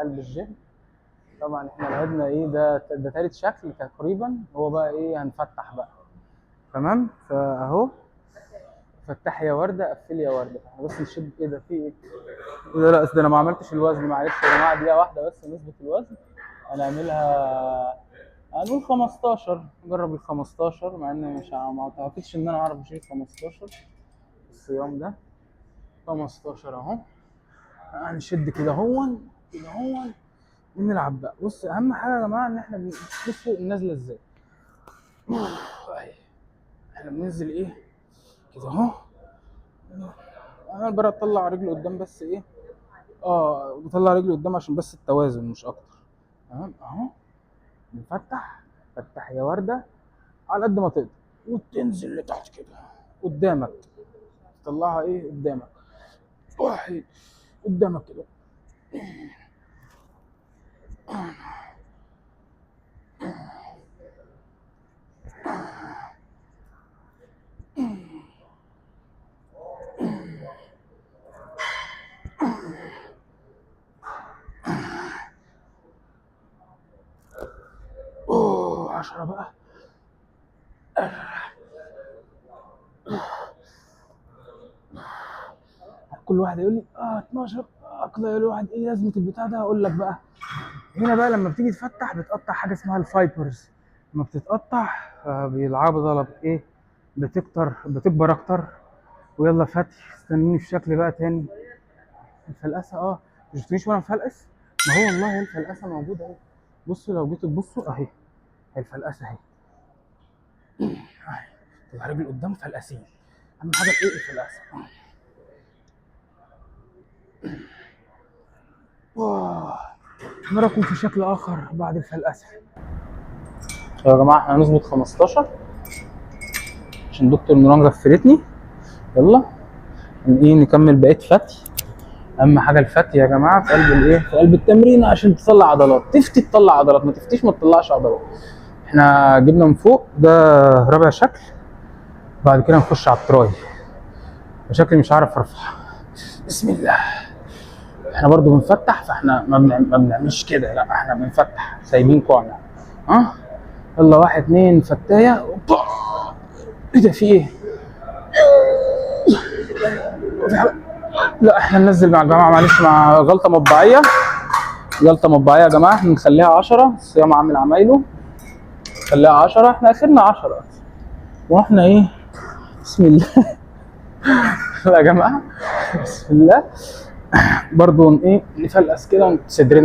قلب الجيم. طبعا احنا لعبنا ايه ده تالت شكل تقريبا. هو بقى ايه هنفتح بقى. تمام فاهو. فتح يا ورده، قفل يا ورده. احنا بس نشد. ايه ده في ايه؟ ده لا ده انا ما عملتش الوزن، معلش يا جماعه دقيقه واحده بس نثبت الوزن. هنعملها هنقول 15. نجرب ال 15 مع ان مش ما اعتقدش ان انا اعرف اشيل 15 الصيام ده. 15 اهو. هنشد كده هون كده هون ونلعب بقى. بص اهم حاجه يا جماعه ان احنا بصوا النازله ازاي. احنا بننزل ايه كده اهو. انا برا اطلع رجلي قدام بس ايه. بطلع رجلي قدام عشان بس التوازن مش اكتر. تمام اهو. بنفتح. فتح يا ورده على قد ما تقدر وتنزل لتحت كده قدامك. تطلعها ايه قدامك. واحد قدامك كده. اوه 10 بقى. كل واحد يقول لي 12 كده. يقول واحد ايه لازمه البتاع ده. اقول لك بقى هنا بقى لما بتيجي تفتح بتقطع حاجه اسمها الفايبرز. لما بتتقطع بيلعبوا ضلب ايه بتكبر اكتر. ويلا فتح استنوني في شكل بقى تاني. الفلقسه مش شفتنيش وانا مفلقس. ما هو والله الفلقسه موجوده اهي. بصوا لو جيتوا تبصوا اهي. الفلقسه اهي. تبقى رجل قدام فلقسين. اهم حاجه ايه الفلقسه. نراكم في شكل اخر بعد الفلقسه. يا جماعه احنا هنظبط 15 عشان دكتور نوران غفلتني. يلا ايه نكمل بقيه فتي. اهم حاجه الفتي يا جماعه في قلب الايه في قلب التمرين عشان تطلع عضلات. تفتي تطلع عضلات، ما تفتيش ما تطلعش عضلات. احنا جبنا من فوق ده رابع شكل. بعد كده نخش على التراي. شكلي مش عارف ارفع. بسم الله. احنا برضو بنفتح فاحنا ما بنعملش كده. لا احنا بنفتح سايبين كوعنا. يلا 1 2 فتايه. ايه ده في ايه؟ لا احنا ننزل مع الجماعه معلش مع غلطه مطبعيه. غلطه مطبعيه يا جماعه. احنا نخليها 10. الصيام عامل عمايله. نخليها 10. احنا اخرنا 10 واحنا ايه. بسم الله. يا جماعه بسم الله. برضو ايه نفلقس كده صدرنا